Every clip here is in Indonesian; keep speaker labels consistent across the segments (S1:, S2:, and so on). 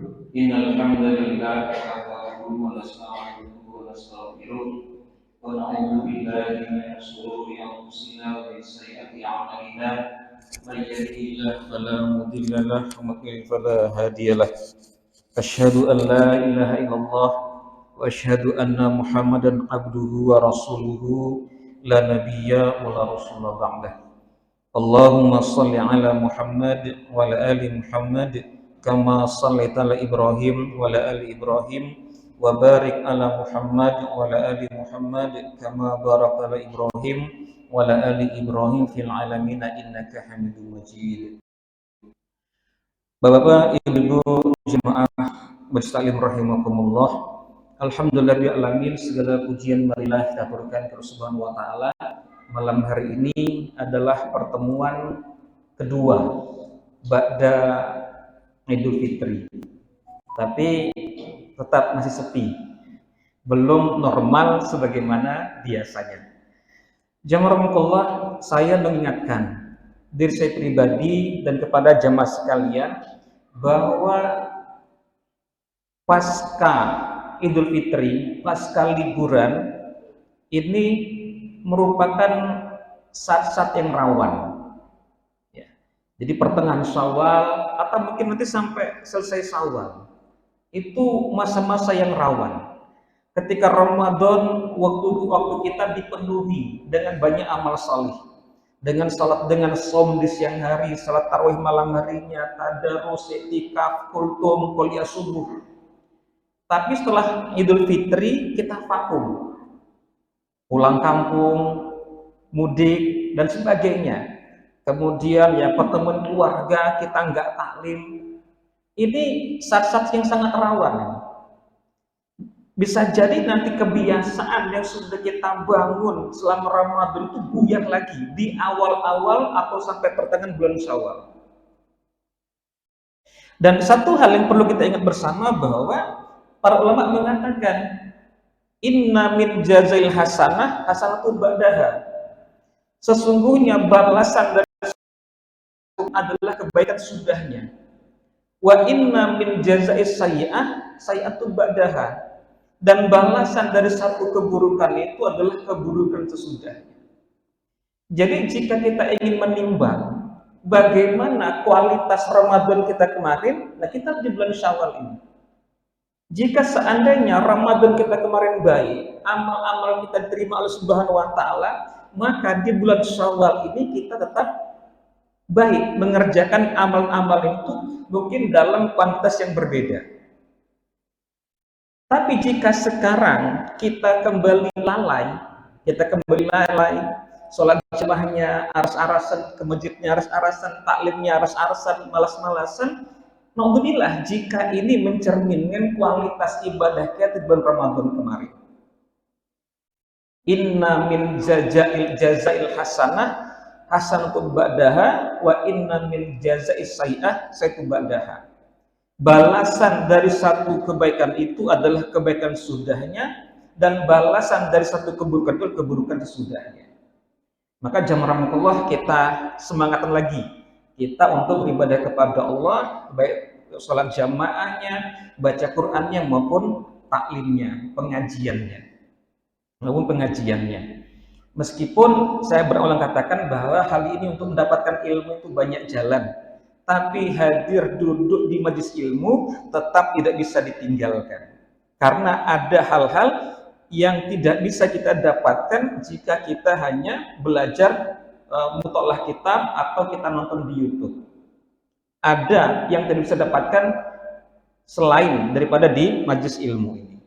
S1: إن الحمد لله نحمده ونستعينه ونستغفره ونعوذ بالله من شرور أنفسنا ومن سيئات أعمالنا من يهده الله فلا مضل له ومن يضلل فلا هادي له أشهد أن لا إله إلا الله وأشهد أن محمدا عبده ورسوله لا نبي ولا رسول بعده اللهم صل على محمد وعلى آل محمد كما صليت على إبراهيم وعلى آل إبراهيم وبارك على محمد وعلى آل محمد كما باركت على إبراهيم وعلى آل إبراهيم في العالمين إنك حميد مجيد. Bapak-bapak, ibu-ibu, jemaah bersalim rahimakumullah. Alhamdulillah alamin, segala pujian marilah kita aturkan kepada Subhanahu wa taala. Malam hari ini adalah pertemuan kedua ba'da Idul Fitri. Tapi tetap masih sepi. Belum normal sebagaimana biasanya. Jamaah rahmatullah, saya mengingatkan diri saya pribadi dan kepada jamaah sekalian bahwa pasca Idul Fitri, pasca liburan ini merupakan saat-saat yang rawan. Ya. Jadi pertengahan Syawal atau mungkin nanti sampai selesai Syawal itu masa-masa yang rawan. Ketika Ramadan waktu kita dipenuhi dengan banyak amal salih, dengan salat, dengan som di siang hari, salat tarawih malam harinya, tadarus, i'tikaf, kultum, kuliah subuh. Tapi setelah Idul Fitri kita vakum, pulang kampung, mudik dan sebagainya. Kemudian ya pertemuan keluarga kita nggak taklim. Ini saat-saat yang sangat rawan. Bisa jadi nanti kebiasaan yang sudah kita bangun selama Ramadan itu buyar lagi di awal-awal atau sampai pertengahan bulan Syawal. Dan satu hal yang perlu kita ingat bersama bahwa para ulama mengatakan inna min jazail hasanah hasanatu ba'daha. Sesungguhnya balasan dari adalah kebaikan sudahnya. Wa inna min jazais sayyi'ah sayyi'atu ba'daha. Dan balasan dari satu keburukan itu adalah keburukan sesudahnya. Jadi jika kita ingin menimbang bagaimana kualitas Ramadan kita kemarin, nah kita di bulan Syawal ini. Jika seandainya Ramadan kita kemarin baik, amal-amal kita diterima oleh Subhanahu wa taala, maka di bulan Syawal ini kita tetap baik mengerjakan amal-amal itu mungkin dalam kuantitas yang berbeda. Tapi jika sekarang kita kembali lalai, sholat jamaahnya aras-arasan, ke masjidnya aras-arasan, taklimnya aras-arasan, malas-malasan, naudzubillah jika ini mencerminkan kualitas ibadah kita di bulan Ramadan kemarin. Inna min jazail hasanah hasanatu ba'daha wa inna min jazais sayyi'ah sayyi'atu ba'daha. Balasan dari satu kebaikan itu adalah kebaikan sudahnya, dan balasan dari satu keburukan itu keburukan sesudahnya. Maka jamaah rahmatullah, kita semangatkan lagi kita untuk beribadah kepada Allah, baik sholat jamaahnya, baca Qur'annya maupun taklimnya, pengajiannya. Meskipun saya berulang katakan bahwa hal ini untuk mendapatkan ilmu itu banyak jalan, tapi hadir duduk di majelis ilmu tetap tidak bisa ditinggalkan. Karena ada hal-hal yang tidak bisa kita dapatkan jika kita hanya belajar mutola'ah kitab atau kita nonton di YouTube. Ada yang tidak bisa dapatkan selain daripada di majelis ilmu ini.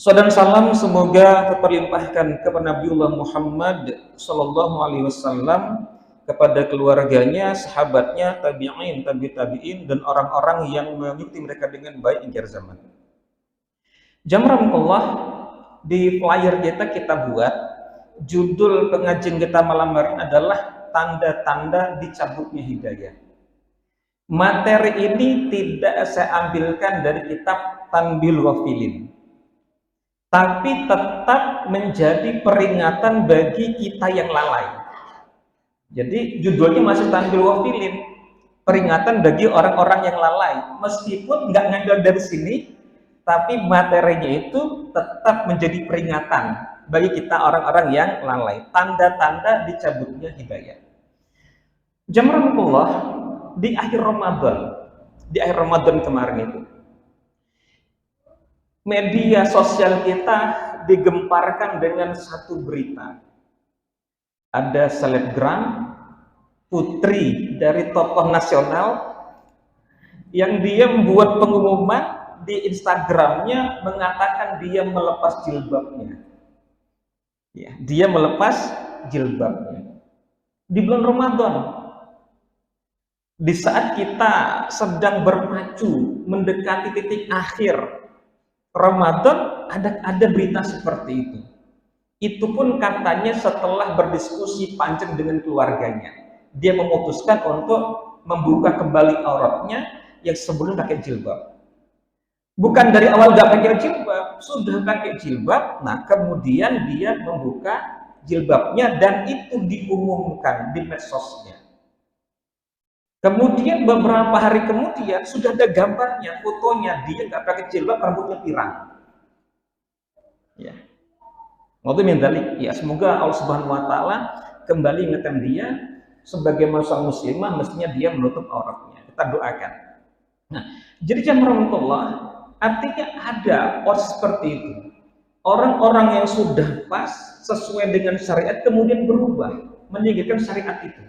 S1: Salam salam semoga terlimpahkan kepada Nabiullah Muhammad sallallahu alaihi wasallam, kepada keluarganya, sahabatnya, tabi'in, tabi'in, dan orang-orang yang mengikuti mereka dengan baik hingga zaman. Jamaah Allah, di flyer kita buat judul pengajian kita malam hari ini adalah tanda-tanda dicabutnya hidayah. Materi ini tidak saya ambilkan dari kitab Tanbihul Ghafilin, tapi tetap menjadi peringatan bagi kita yang lalai. Jadi judulnya masih Tanbihul Ghafilin, peringatan bagi orang-orang yang lalai. Meskipun nggak ngambil dari sini, tapi materinya itu tetap menjadi peringatan bagi kita orang-orang yang lalai. Tanda-tanda dicabutnya hidayah. Jamrahullah di akhir Ramadan kemarin itu, media sosial kita digemparkan dengan satu berita. Ada selebgram putri dari tokoh nasional yang dia membuat pengumuman di Instagramnya mengatakan dia melepas jilbabnya. Ya, dia melepas jilbabnya di bulan Ramadan. Di saat kita sedang berpacu mendekati titik akhir Ramadan, ada berita seperti itu. Itu pun katanya setelah berdiskusi panjang dengan keluarganya. Dia memutuskan untuk membuka kembali auratnya yang sebelum pakai jilbab. Bukan dari awal gak pakai jilbab, sudah pakai jilbab, nah kemudian dia membuka jilbabnya dan itu diumumkan di medsosnya. Kemudian beberapa hari kemudian sudah ada gambarnya, fotonya, dia nggak pakai jilbab, rambutnya pirang. Ya. Waktu mendalik, ya semoga Allah Subhanahu Wa Taala kembali mengingatkan dia sebagai seorang muslimah, mestinya dia menutup auratnya. Kita doakan. Nah, jadi jamrahullah artinya ada orang seperti itu. Orang-orang yang sudah pas sesuai dengan syariat kemudian berubah meninggalkan syariat itu.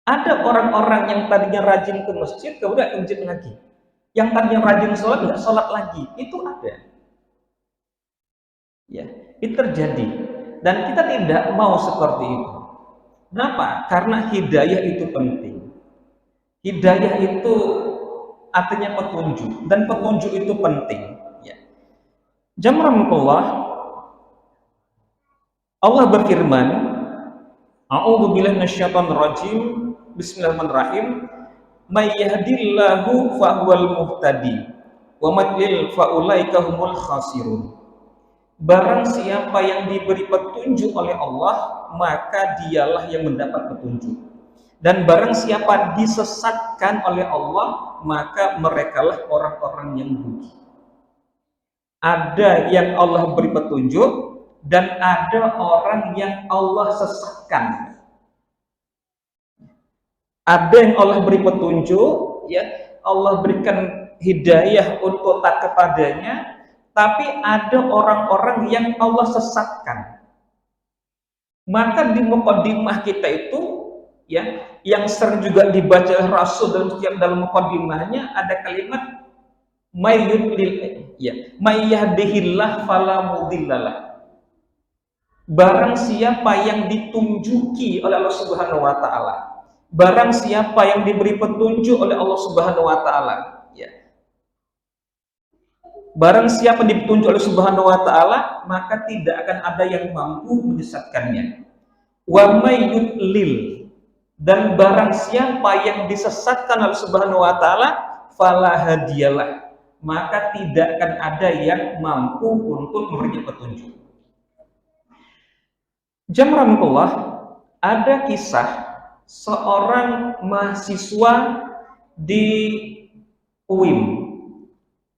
S1: Ada orang-orang yang tadinya rajin ke masjid, kemudian ke masjid lagi. Yang tadinya rajin sholat, nggak sholat lagi. Itu ada. Ya, itu terjadi. Dan kita tidak mau seperti itu. Kenapa? Karena hidayah itu penting. Hidayah itu artinya petunjuk. Dan petunjuk itu penting. Ya. Jamrahullah, Allah berfirman, A'udzubillahi minasyaitonir rajim. Bismillahirrahmanirrahim. May yahdillahu fahuwal muhtadi wa may yudlil faulaika humul khasirun. Barang siapa yang diberi petunjuk oleh Allah, maka dialah yang mendapat petunjuk. Dan barang siapa disesatkan oleh Allah, maka merekalah orang-orang yang rugi. Ada yang Allah beri petunjuk dan ada orang yang Allah sesatkan. Ada yang Allah beri petunjuk, ya, Allah berikan hidayah untuk taat kepadanya, tapi ada orang-orang yang Allah sesatkan. Maka di muqaddimah kita itu, ya, yang sering juga dibaca Rasul dalam setiap dalam muqaddimahnya ada kalimat may yudlil, ya, may yahdihillah fala mudhillalah. Barang siapa yang ditunjuki oleh Allah Subhanahu wa taala, barang siapa yang diberi petunjuk oleh Allah Subhanahu wa taala, ya. Barang siapa ditunjuk oleh Subhanahu wa taala, maka tidak akan ada yang mampu menyesatkannya. Wa may yudlil, dan barang siapa yang disesatkan oleh Subhanahu wa taala, fala hadiyalah, maka tidak akan ada yang mampu untuk memberinya petunjuk. Jamrahullah, ada kisah seorang mahasiswa di UIM,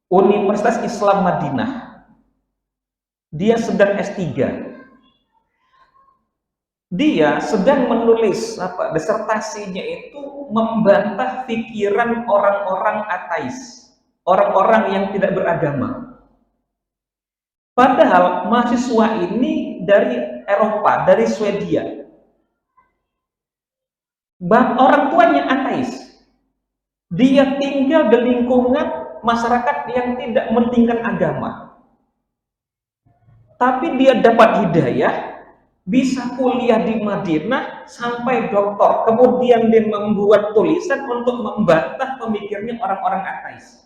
S1: Universitas Islam Madinah. Dia sedang S3. Dia sedang menulis disertasinya itu membantah pikiran orang-orang ateis, orang-orang yang tidak beragama. Padahal mahasiswa ini dari Eropa, dari Swedia. Orang tuanya ateis. Dia tinggal di lingkungan masyarakat yang tidak mementingkan agama. Tapi dia dapat hidayah, bisa kuliah di Madinah sampai doktor. Kemudian dia membuat tulisan untuk membantah pemikirannya orang-orang ateis.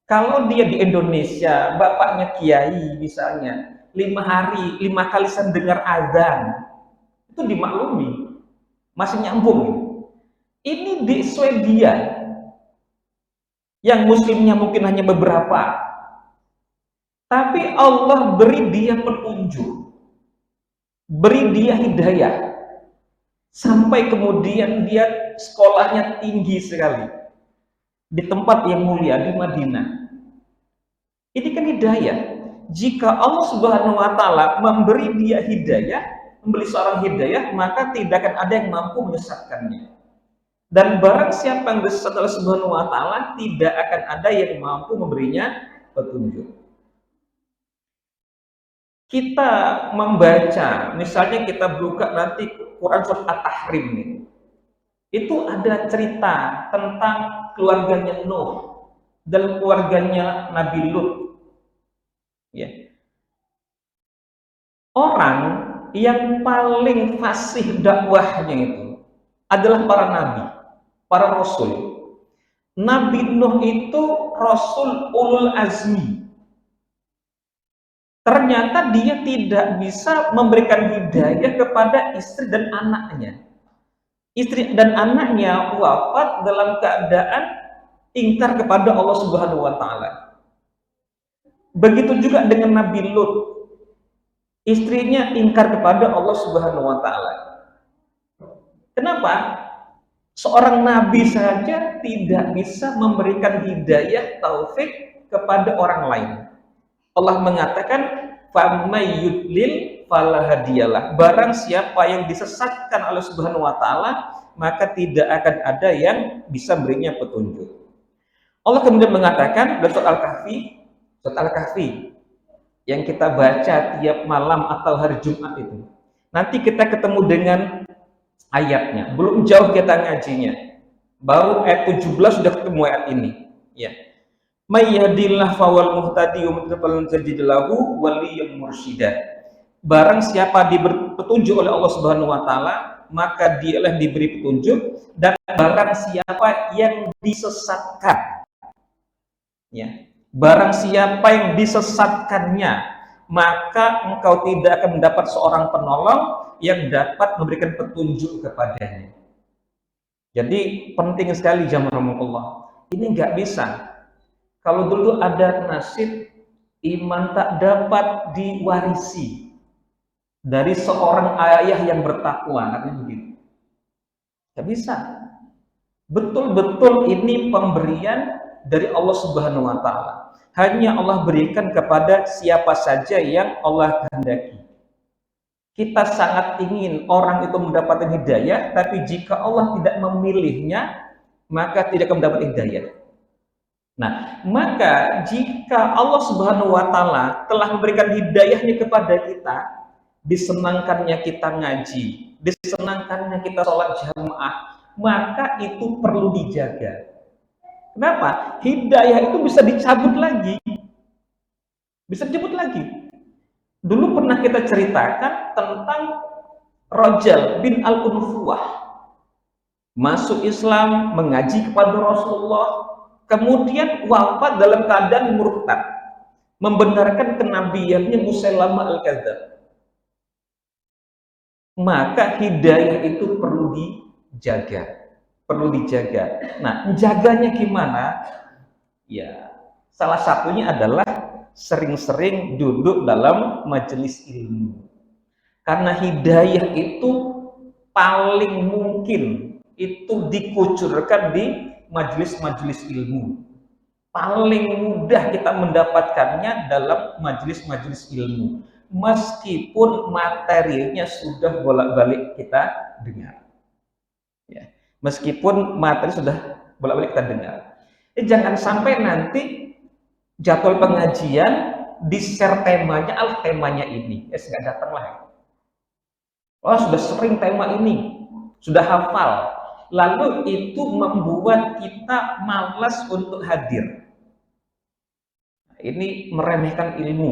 S1: Kalau dia di Indonesia, bapaknya kiai misalnya, 5 kali saya dengar azan, itu dimaklumi. Masih nyambung. Ini di Swedia yang muslimnya mungkin hanya beberapa, tapi Allah beri dia petunjuk, beri dia hidayah, sampai kemudian dia sekolahnya tinggi sekali di tempat yang mulia di Madinah. Ini kan hidayah. Jika Allah Subhanahu wa taala memberi dia hidayah, memberi seorang hidayah, maka tidak akan ada yang mampu menyesatkannya. Dan barang siapa yang disesat oleh Subhanahu wa taala, tidak akan ada yang mampu memberinya petunjuk. Kita membaca, misalnya kita buka nanti Quran surat At-Tahrim nih. Itu ada cerita tentang keluarganya Nuh dan keluarganya Nabi Lut. Ya. Orang yang paling fasih dakwahnya itu adalah para nabi, para rasul. Nabi Nuh itu rasul ulul azmi. Ternyata dia tidak bisa memberikan hidayah kepada istri dan anaknya. Istri dan anaknya wafat dalam keadaan ingkar kepada Allah Subhanahu wa taala. Begitu juga dengan Nabi Lut. Istrinya ingkar kepada Allah Subhanahu wa taala. Kenapa? Seorang nabi saja tidak bisa memberikan hidayah taufik kepada orang lain. Allah mengatakan, "Famay yudlil fala hadiyalah." Barang siapa yang disesatkan oleh Subhanahu wa taala, maka tidak akan ada yang bisa berinya petunjuk. Allah kemudian mengatakan dalam surat Al-Kahfi yang kita baca tiap malam atau hari Jumat itu. Nanti kita ketemu dengan ayatnya. Belum jauh kita ngajinya. Baru ayat 17 sudah ketemu ayat ini. Ya. May yahdihillahu fawal muhtadi wa man yudlil tajid lahu waliyyan mursyida. Barang siapa diberi petunjuk oleh Allah Subhanahu wa taala, maka dialah diberi petunjuk, dan barang siapa yang disesatkan, ya, barang siapa yang disesatkannya, maka engkau tidak akan mendapat seorang penolong yang dapat memberikan petunjuk kepadanya. Jadi penting sekali jamaah Allah. Ini nggak bisa. Kalau dulu ada nasib iman tak dapat diwarisi dari seorang ayah yang bertakwa, katanya begitu. Nggak bisa. Betul-betul ini pemberian dari Allah Subhanahu wa taala. Hanya Allah berikan kepada siapa saja yang Allah kehendaki. Kita sangat ingin orang itu mendapatkan hidayah, tapi jika Allah tidak memilihnya, maka tidak akan mendapat hidayah. Nah, maka jika Allah Subhanahu wa taala telah memberikan hidayahnya kepada kita, disenangkannya kita ngaji, disenangkannya kita sholat jamaah, maka itu perlu dijaga. Kenapa? Hidayah itu bisa dicabut lagi. Bisa dicabut lagi. Dulu pernah kita ceritakan tentang Rajal bin Al-Unfuwah. Masuk Islam, mengaji kepada Rasulullah, kemudian wafat dalam keadaan murtad, membenarkan kenabiannya Musailamah Al-Kadzdzab. Maka hidayah itu perlu dijaga, perlu dijaga. Nah, menjaganya gimana? Ya, salah satunya adalah sering-sering duduk dalam majelis ilmu. Karena hidayah itu paling mungkin itu dikucurkan di majelis-majelis ilmu. Paling mudah kita mendapatkannya dalam majelis-majelis ilmu, meskipun materinya sudah bolak-balik kita dengar. Ya, meskipun materi sudah bolak-balik kita dengar. Jangan sampai nanti jadwal pengajian di-share temanya, temanya ini, nggak datang lah. Oh, sudah sering tema ini, sudah hafal. Lalu itu membuat kita malas untuk hadir. Ini meremehkan ilmu.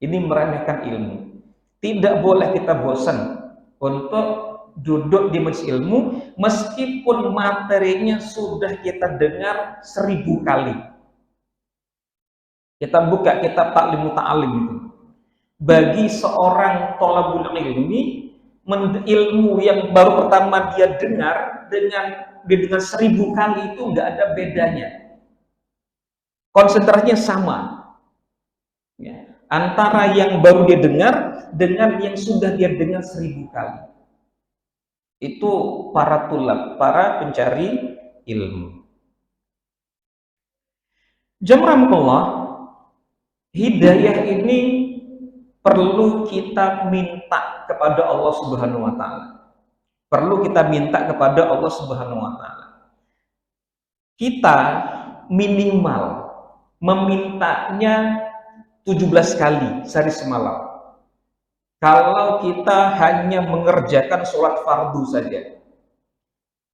S1: Ini meremehkan ilmu. Tidak boleh kita bosan untuk duduk di majelis ilmu meskipun materinya sudah kita dengar 1000 kali. Kita buka kitab Ta'lim Muta'alim itu. Bagi seorang thalabul ilmi, ilmu yang baru pertama dia dengar dengan 1000 kali itu nggak ada bedanya, konsentrasinya sama ya, antara yang baru dia dengar dengan yang sudah dia dengar 1000 kali. Itu para tulab, para pencari ilmu. Jamaah, hidayah ini perlu kita minta kepada Allah Subhanahu wa taala. Perlu kita minta kepada Allah Subhanahu wa taala. Kita minimal memintanya 17 kali sehari semalam. Kalau kita hanya mengerjakan sholat fardu saja.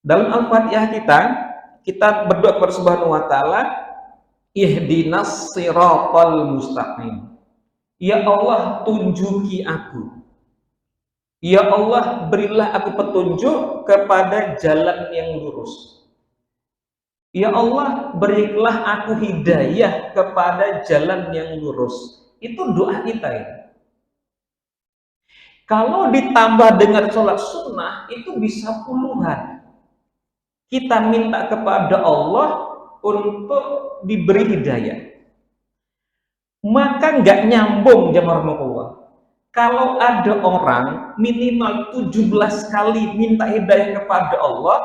S1: Dalam Al-Fatihah kita berdoa kepada Subhanahu wa taala, ihdinas siratal mustaqim. Ya Allah, tunjuki aku. Ya Allah, berilah aku petunjuk kepada jalan yang lurus. Ya Allah, berilah aku hidayah kepada jalan yang lurus. Itu doa kita ya. Kalau ditambah dengan sholat sunnah, itu bisa puluhan. Kita minta kepada Allah untuk diberi hidayah. Maka nggak nyambung jamaah Allah. Kalau ada orang minimal 17 kali minta hidayah kepada Allah,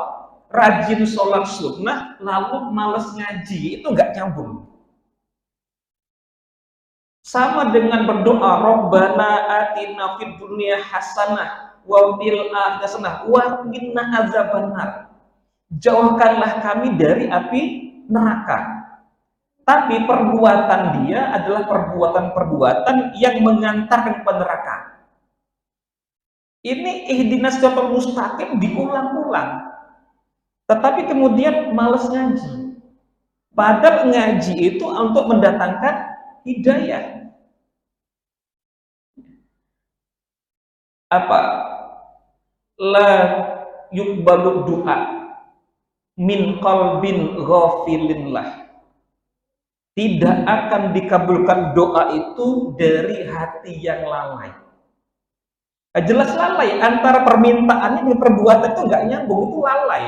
S1: rajin sholat sunnah, lalu malas ngaji, itu nggak nyambung. Sama dengan berdoa, Rabbana atina fid dunya hasanah wa fil akhirati hasanah wa qina azabannar. Jauhkanlah kami dari api neraka. Tapi perbuatan dia adalah perbuatan-perbuatan yang mengantarkan ke neraka. Ini ihdinas siratal mustaqim diulang-ulang. Tetapi kemudian malas ngaji. Padahal ngaji itu untuk mendatangkan hidayah. Apa? La yuqbalu du'a min qalbin ghafilinlah. Tidak akan dikabulkan doa itu dari hati yang lalai. Jelas lalai, antara permintaannya dengan perbuatan itu nggak nyambung, itu lalai.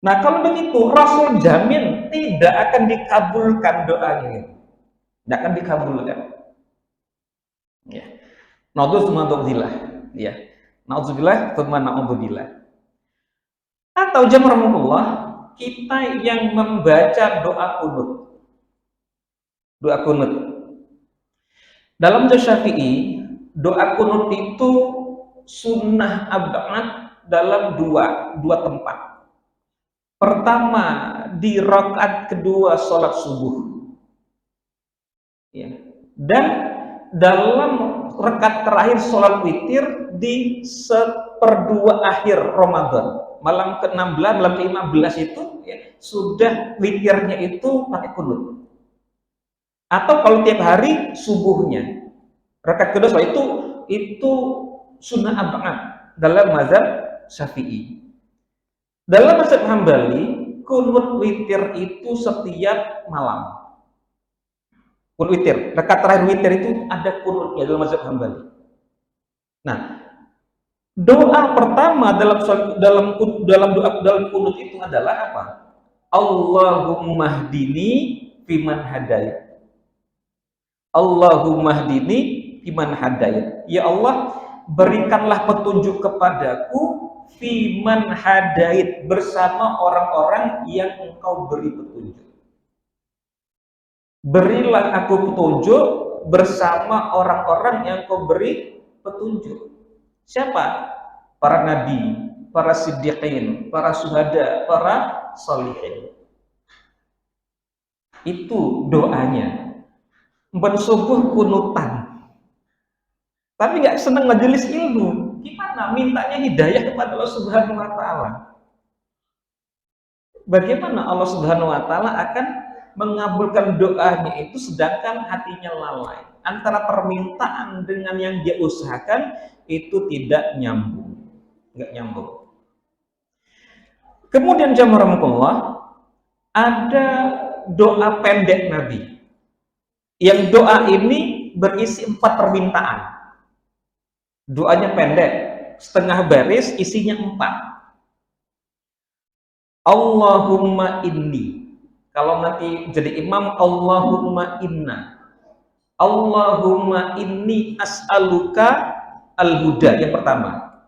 S1: Nah kalau begitu, Rasul jamin tidak akan dikabulkan doanya. Tidak akan dikabulkan. Ya. Naudzubillah. Ya. Naudzubillah, tsumma naudzubillah. Atau jamaah, kita yang membaca doa kunut. Doa kunut. Dalam mazhab Syafi'i, doa kunut itu sunnah abad dalam dua tempat. Pertama di rakaat kedua sholat subuh, ya. Dan dalam rakaat terakhir sholat witir di seperdua akhir Ramadan. Malam ke-16, malam ke-15 itu ya, sudah witirnya itu pakai kunut. Atau kalau tiap hari subuhnya. Rakaat kedua itu sunnah abad dalam mazhab Syafi'i. Dalam mazhab Hambali, kunut witir itu setiap malam. Kunut witir, rakaat terakhir witir itu ada kunutnya dalam mazhab Hambali. Nah, doa pertama dalam kunut itu adalah apa? Allahumma hdini fiman hadait. Allahumma hdini fiman hadait. Ya Allah, berikanlah petunjuk kepadaku fiman hadait, bersama orang-orang yang Engkau beri petunjuk. Berilah aku petunjuk bersama orang-orang yang Engkau beri petunjuk. Siapa? Para nabi, para siddiqin, para syuhada, para sholihin. Itu doanya. Bersubuh kunutan. Tapi nggak senang majelis ilmu. Gimana? Mintanya hidayah kepada Allah Subhanahu wa taala. Bagaimana Allah Subhanahu wa taala akan mengabulkan doanya itu sedangkan hatinya lalai? Antara permintaan dengan yang dia usahakan itu tidak nyambung, nggak nyambung. Kemudian jamaah, ada doa pendek Nabi. Yang doa ini berisi 4 permintaan. Doanya pendek, setengah baris, isinya 4. Allahumma inni. Kalau nanti jadi imam, Allahumma inna. Allahumma inni as'aluka al-huda, yang pertama.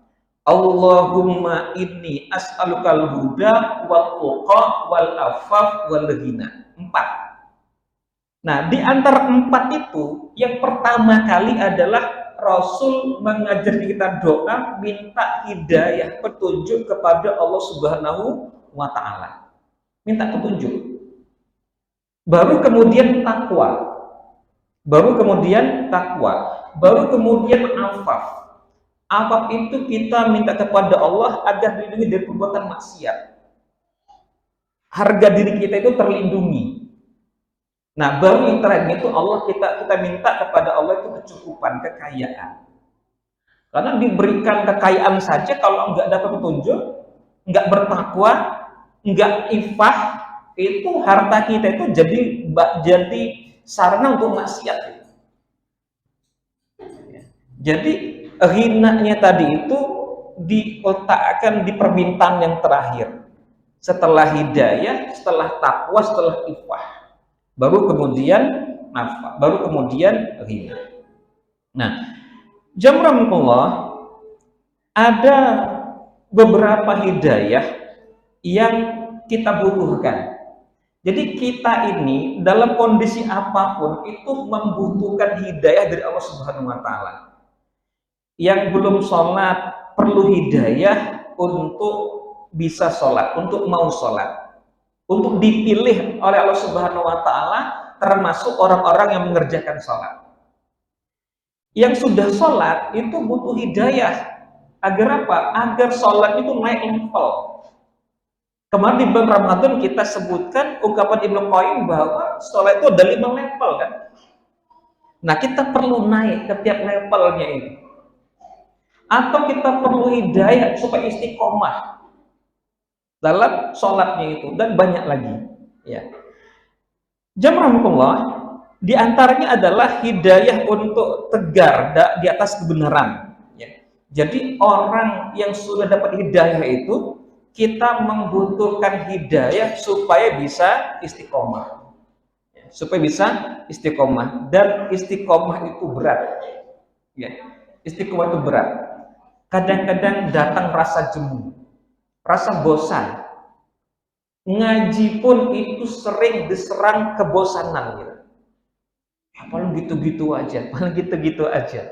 S1: Allahumma inni as'alukal huda wal tuqa wal afaf wal ghina. 4. Nah, di antara 4 itu, yang pertama kali adalah Rasul mengajar kita doa minta hidayah, petunjuk kepada Allah Subhanahu wa Ta'ala. Minta petunjuk. Baru kemudian takwa. Baru kemudian afaf. Afaf itu kita minta kepada Allah agar dilindungi dari perbuatan maksiat. Harga diri kita itu terlindungi. Nah, baru yang terakhir itu kita minta kepada Allah itu kecukupan, kekayaan. Karena diberikan kekayaan saja kalau enggak dapat petunjuk, enggak bertakwa, enggak ifah, itu harta kita itu jadi sarana untuk maksiat. Jadi ghinanya tadi itu diletakkan di permintaan yang terakhir. Setelah hidayah, setelah takwa, setelah ifah. Baru kemudian nafkah, baru kemudian ghina. Nah, jamrahullah, ada beberapa hidayah yang kita butuhkan. Jadi kita ini dalam kondisi apapun itu membutuhkan hidayah dari Allah Subhanahu wa Ta'ala. Yang belum sholat perlu hidayah untuk bisa sholat, untuk mau sholat, untuk dipilih oleh Allah Subhanahu wa Ta'ala, termasuk orang-orang yang mengerjakan sholat. Yang sudah sholat itu butuh hidayah. Agar apa? Agar sholat itu naik level. Kemarin di bulan Ramadan kita sebutkan ungkapan Ibnu Qayyim bahwa sholat itu ada 5 level kan. Nah, kita perlu naik ke tiap levelnya ini. Atau kita perlu hidayah supaya istiqomah dalam sholatnya itu, dan banyak lagi. Ya. Jamrahullah, di antaranya adalah hidayah untuk tegar di atas kebenaran. Ya. Jadi orang yang sudah dapat hidayah itu, kita membutuhkan hidayah supaya bisa istiqomah. Ya. Supaya bisa istiqomah, dan istiqomah itu berat. Ya. Istiqomah itu berat. Kadang-kadang datang rasa jemu, rasa bosan. Ngaji pun itu sering diserang kebosanan gitu. Paling gitu-gitu aja.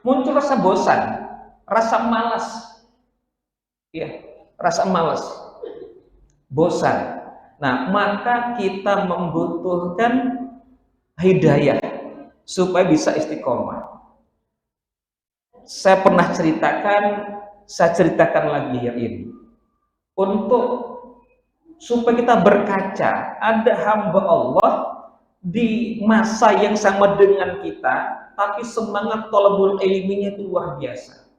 S1: Muncul rasa bosan, rasa malas. Ya, rasa malas. Bosan. Nah, maka kita membutuhkan hidayah supaya bisa istiqomah. Saya pernah saya ceritakan lagi yang ini. Untuk supaya kita berkaca, ada hamba Allah di masa yang sama dengan kita, tapi semangat thalabul ilminya itu luar biasa.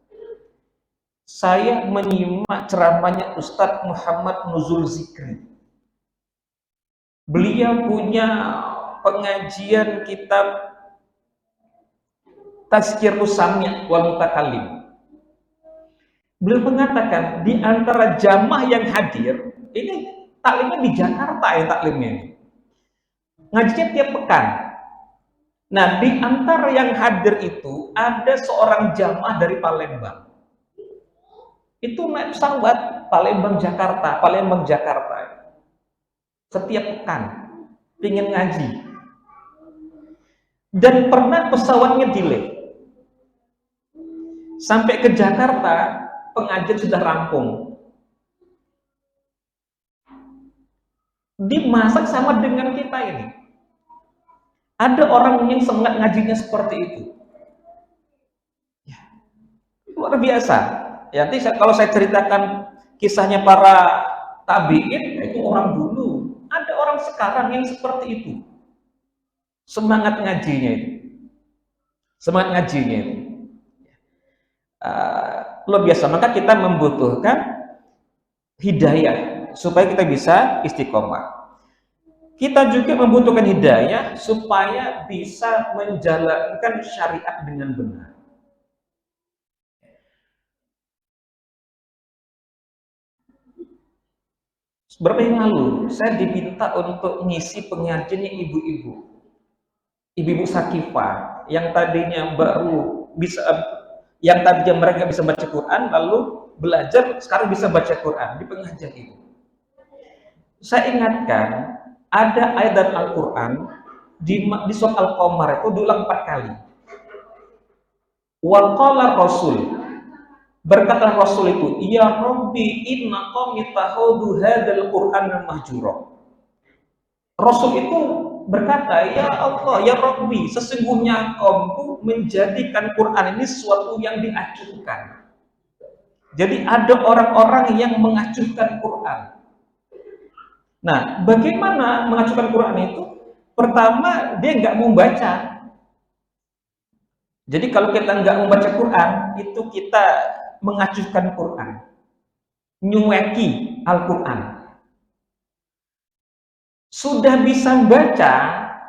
S1: Saya menyimak ceramahnya Ustadz Muhammad Nuzul Zikri. Beliau punya pengajian kitab Tazkirus Sami' wal Mutakallim. Beliau mengatakan di antara jamaah yang hadir, ini taklimnya di Jakarta ya taklimnya. Ngajinya tiap pekan. Nah, di antara yang hadir itu ada seorang jamaah dari Palembang. Itu naik pesawat Palembang Jakarta. Setiap pekan ingin ngaji. Dan pernah pesawatnya delay. Sampai ke Jakarta, pengajian sudah rampung. Dimasak sama dengan kita ini. Ada orang yang semangat ngajinya seperti itu. Ya, luar biasa. Ya, nanti kalau saya ceritakan kisahnya para tabi'in, itu orang dulu. Ada orang sekarang yang seperti itu. Semangat ngajinya itu. Luar biasa. Maka kita membutuhkan hidayah supaya kita bisa istiqomah. Kita juga membutuhkan hidayah supaya bisa menjalankan syariat dengan benar. Beberapa yang lalu saya diminta untuk ngisi pengajiannya ibu-ibu Sakifah yang tadinya baru bisa Yang tadinya mereka bisa baca Quran, lalu belajar, sekarang bisa baca Quran di pengajian itu. Saya ingatkan, ada ayat dalam Al-Quran di surat Al-Qamar itu diulang 4 kali. Wa qala Rasul, berkata Rasul itu, ya Rabbi inna qaumi tahudu hadzal Qur'an mahjura. Rasul itu berkata, ya Allah, ya Rabbi, sesungguhnya kaumku menjadikan Quran ini sesuatu yang diacuhkan. Jadi ada orang-orang yang mengacuhkan Quran. Nah, bagaimana mengacuhkan Quran itu? Pertama, dia nggak mau baca. Jadi kalau kita nggak membaca Quran, itu kita mengacuhkan Quran, nyueki Al-Quran. Sudah bisa baca,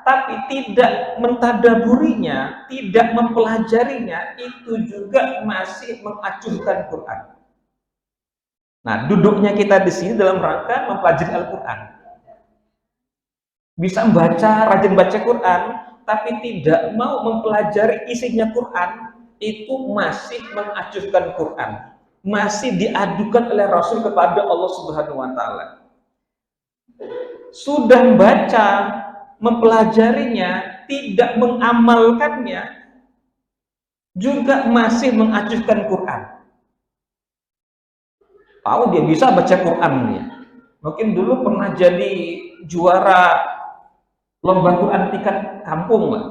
S1: tapi tidak mentadaburinya, tidak mempelajarinya, itu juga masih mengacuhkan Quran. Nah, duduknya kita di sini dalam rangka mempelajari Al-Quran. Bisa membaca, rajin baca Quran, tapi tidak mau mempelajari isinya Quran, itu masih mengacuhkan Quran, masih diadukan oleh Rasul kepada Allah Subhanahu wa Ta'ala. Sudah membaca, mempelajarinya, tidak mengamalkannya, juga masih mengacuhkan Quran. Tahu dia bisa baca Quran dia. Mungkin dulu pernah jadi juara lomba Quran tingkat kampung lah.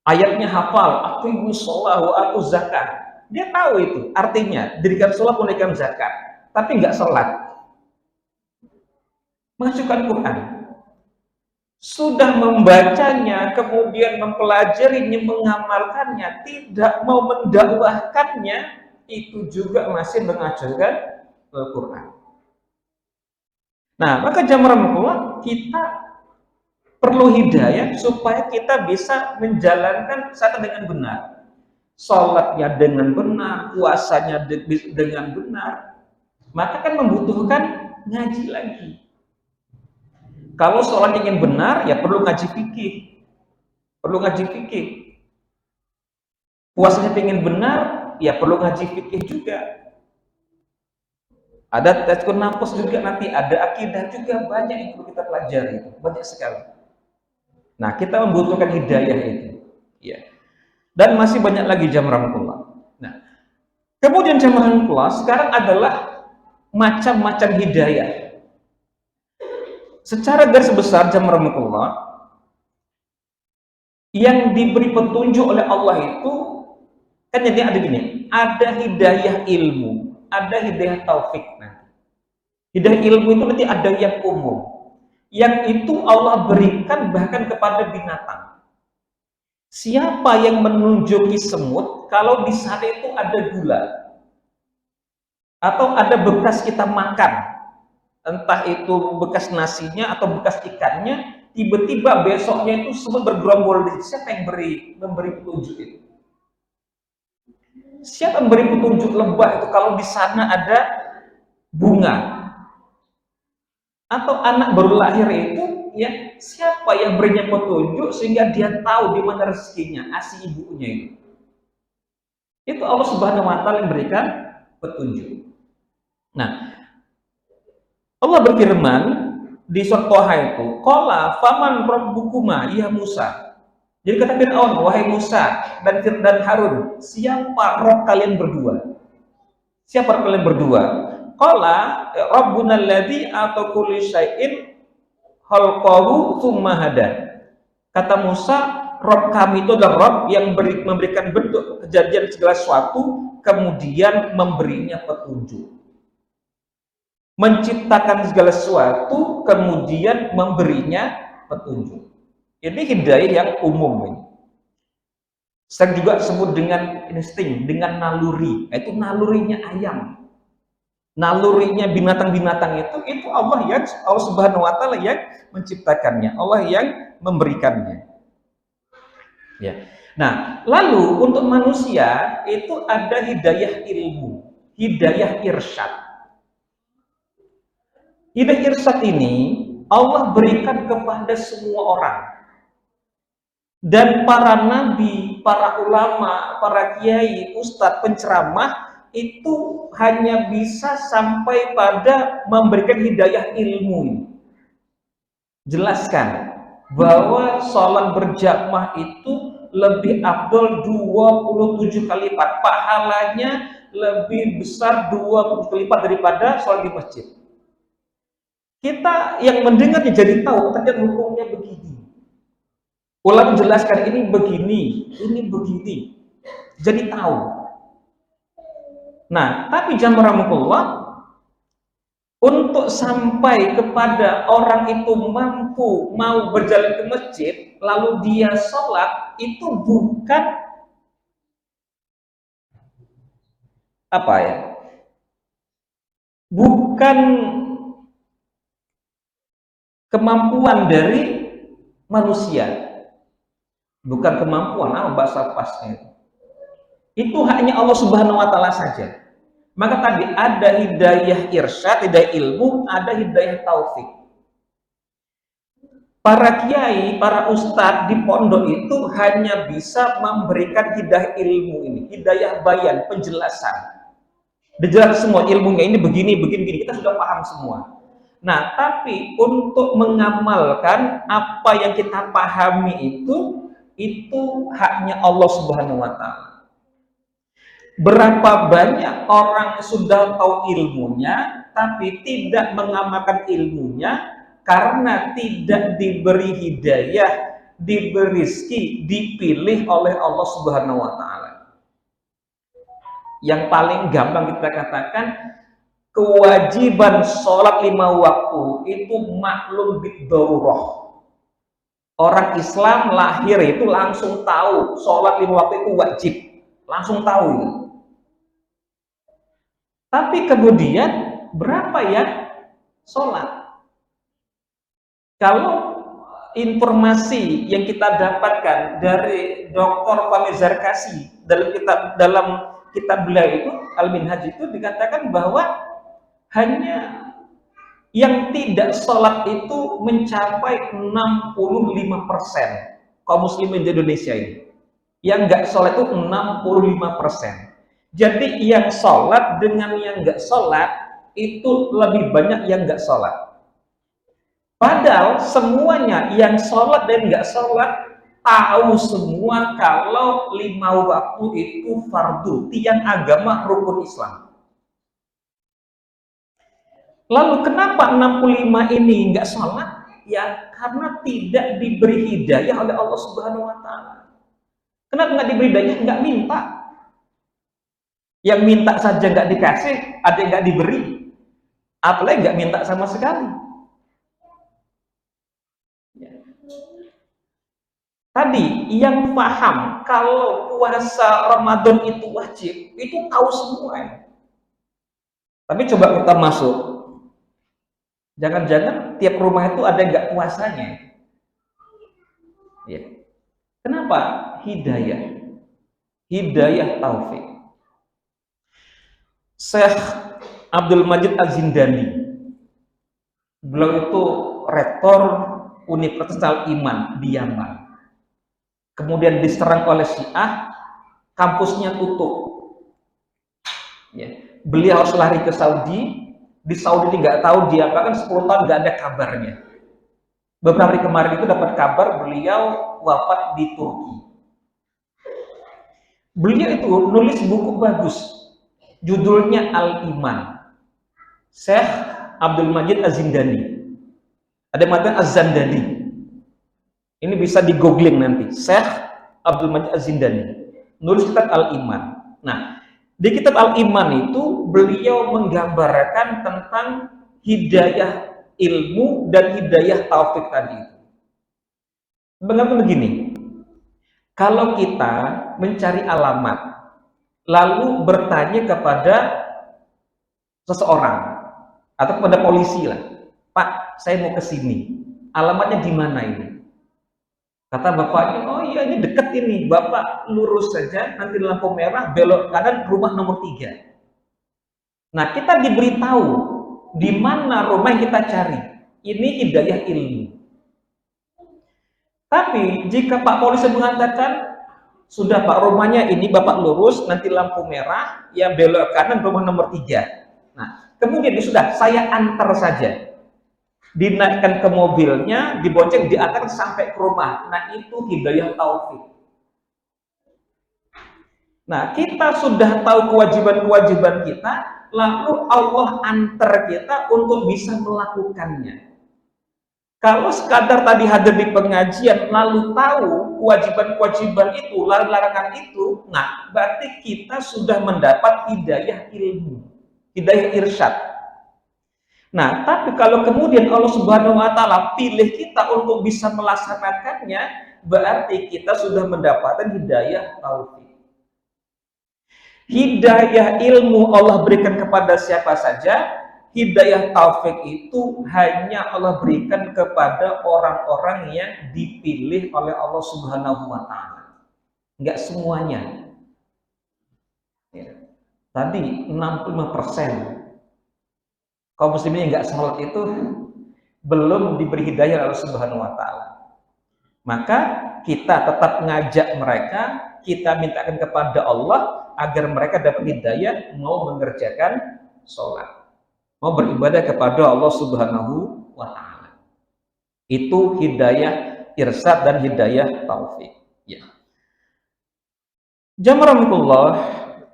S1: Ayatnya hafal, aku ibu sholat, aku zakat. Dia tahu itu artinya, dirikan sholat, menunaikan zakat, tapi nggak sholat. Mengacuhkan Quran. Sudah membacanya, kemudian mempelajarinya, mengamalkannya, tidak mau mendakwahkannya, itu juga masih mengacuhkan Al-Quran. Nah, maka jamaah kita perlu hidayah supaya kita bisa menjalankan syariat dengan benar. Sholatnya dengan benar, puasanya dengan benar, maka kan membutuhkan ngaji lagi. Kalau sholat ingin benar, ya perlu ngaji fikih. Perlu ngaji fikih. Puasanya ingin benar, ya perlu ngaji fikih juga. Ada tazkir nafas juga nanti, ada akidah juga, banyak yang perlu kita pelajari, banyak sekali. Nah, kita membutuhkan hidayah itu. Ya. Dan masih banyak lagi jamaah rahmatullah. Nah, kemudian jamaah rahmatullah sekarang adalah macam-macam hidayah. Secara garis besar jamaah rahmatullah, yang diberi petunjuk oleh Allah itu kan jadi ada gini, ada hidayah ilmu, ada hidayah taufik. Nah, hidayah ilmu itu nanti ada yang umum, yang itu Allah berikan bahkan kepada binatang. Siapa yang menunjuki semut kalau di sana itu ada gula atau ada bekas kita makan, entah itu bekas nasinya atau bekas ikannya, tiba-tiba besoknya itu semut bergerombol di situ. Siapa yang memberi petunjuk itu? Siapa memberi petunjuk lebah itu kalau di sana ada bunga? Atau anak baru lahir itu, ya siapa yang berinya petunjuk sehingga dia tahu di mana rezekinya, asi ibunya itu? Itu Allah Subhanahu wa Ta'ala yang berikan petunjuk. Nah, Allah berfirman di surat Thaha itu, qala faman rabbukuma ya Musa. Jadi kata Fir'aun, wahai Musa dan Harun, siapa roh kalian berdua? Siapa roh kalian berdua? Qala rabbuna alladzi ata kulli syai'in khalqahu tsumma hada. Kata Musa, Rob kami itu adalah Rob yang memberikan bentuk kejadian segala sesuatu, kemudian memberinya petunjuk. Menciptakan segala sesuatu, kemudian memberinya petunjuk. Ini hidayah yang umum ini. Saya juga sebut dengan insting, dengan naluri. Itu nalurinya ayam. Nalurinya binatang-binatang itu Allah Subhanahu wa Ta'ala yang menciptakannya, Allah yang memberikannya. Ya. Nah, lalu untuk manusia itu ada hidayah ilmu, hidayah irsyad. Hidayah irsyad ini Allah berikan kepada semua orang. Dan para nabi para ulama, para kiai, ustadz, penceramah itu hanya bisa sampai pada memberikan hidayah ilmu. Jelaskan bahwa sholat berjamaah itu lebih afdol 27 kali lipat, pahalanya lebih besar 20 kali lipat daripada sholat di masjid. Kita yang mendengarnya jadi tahu ternyata hukumnya begini. Ulama menjelaskan ini begini, jadi tahu. Nah, tapi jamaah untuk sampai kepada orang itu mampu mau berjalan ke masjid lalu dia sholat, itu bukan bukan kemampuan dari manusia, bukan kemampuan, bahasa pasnya itu hanya Allah Subhanahu wa Ta'ala saja. Maka tadi ada hidayah irsyad, hidayah ilmu, ada hidayah taufik. Para kiai, para ustadz di pondok itu hanya bisa memberikan hidayah ilmu ini, hidayah bayan, penjelasan. Dijelas semua ilmunya ini begini, kita sudah paham semua. Nah, tapi untuk mengamalkan apa yang kita pahami itu haknya Allah Subhanahu wa Ta'ala. Berapa banyak orang sudah tahu ilmunya tapi tidak mengamalkan ilmunya karena tidak diberi hidayah, diberi rezeki, dipilih oleh Allah Subhanahu wa Ta'ala. Yang paling gampang kita katakan, kewajiban sholat 5 waktu itu maklum bid-darurah. Orang Islam lahir itu langsung tahu sholat 5 waktu itu wajib, langsung tahu itu. Tapi kemudian berapa ya sholat? Kalau informasi yang kita dapatkan dari Dr. Fahmi Zarkasi dalam kitab beliau itu Al-Minhaj itu dikatakan bahwa hanya yang tidak sholat itu mencapai 65% kaum muslimin di Indonesia ini. Yang nggak sholat itu 65%. Jadi yang sholat dengan yang nggak sholat itu lebih banyak yang nggak sholat. Padahal semuanya yang sholat dan nggak sholat tahu semua kalau 5 waktu itu fardu, tiang agama rukun Islam. Lalu kenapa 65 ini nggak sholat? Ya karena tidak diberi hidayah oleh Allah Subhanahu wa Ta'ala. Kenapa nggak diberi hidayah? Nggak minta. Yang minta saja nggak dikasih, ada yang nggak diberi, apalagi nggak minta sama sekali. Ya. Tadi yang paham kalau puasa Ramadan itu wajib, itu tahu semua ya. Tapi coba kita masuk, jangan-jangan tiap rumah itu ada yang nggak puasanya. Ya. Kenapa? Hidayah taufik. Syekh Abdul Majid Az-Zindani, beliau itu rektor Universitas Al-Iman di Yaman. Kemudian diserang oleh Syiah, kampusnya tutup. Ya. Beliau harus lari ke Saudi. Di Saudi nggak tahu dia bahkan 10 tahun nggak ada kabarnya. Beberapa hari kemarin itu dapat kabar beliau wafat di Turki. Beliau itu nulis buku bagus. Judulnya Al-Iman, Syekh Abdul Majid Az-Zindani. Ada yang mengatakan Az-Zandani. Ini bisa di googling nanti. Syekh Abdul Majid Az-Zindani nulis kitab Al-Iman. Nah, di kitab Al-Iman itu beliau menggambarkan tentang hidayah ilmu dan hidayah taufik tadi itu. Bagaimana begini? Kalau kita mencari alamat lalu bertanya kepada seseorang atau kepada polisi lah, Pak, saya mau ke sini, alamatnya di mana ini? Kata bapaknya, oh iya ini dekat ini, Bapak lurus saja, nanti lampu merah, belok kanan, rumah nomor 3. Nah, kita diberitahu di mana rumah yang kita cari. Ini hidayah ilmu. Tapi jika Pak polisi mengatakan Sudah Pak, rumahnya ini Bapak lurus, nanti lampu merah, ya belok kanan rumah nomor 3. Nah, kemudian sudah saya antar saja. Dinaikkan ke mobilnya, dibonceng, diantar sampai ke rumah. Nah, itu hidayah taufik. Nah, kita sudah tahu kewajiban-kewajiban kita, lalu Allah antar kita untuk bisa melakukannya. Kalau sekadar tadi hadir di pengajian, lalu tahu kewajiban-kewajiban itu, larangan itu, nah, berarti kita sudah mendapat hidayah ilmu, hidayah irsyad. Nah, tapi kalau kemudian Allah Subhanahu wa Ta'ala pilih kita untuk bisa melaksanakannya, berarti kita sudah mendapatkan hidayah taufik. Hidayah ilmu Allah berikan kepada siapa saja, hidayah taufik itu hanya Allah berikan kepada orang-orang yang dipilih oleh Allah Subhanahu wa Ta'ala. Enggak semuanya. Ya. Tadi 65% kaum muslimin yang enggak sholat itu belum diberi hidayah oleh Allah Subhanahu wa Ta'ala. Maka kita tetap ngajak mereka, kita mintakan kepada Allah agar mereka dapat hidayah mau mengerjakan sholat, mau beribadah kepada Allah Subhanahu wa Ta'ala. Itu hidayah irsyad dan hidayah taufik. Ya. Jamaahullah,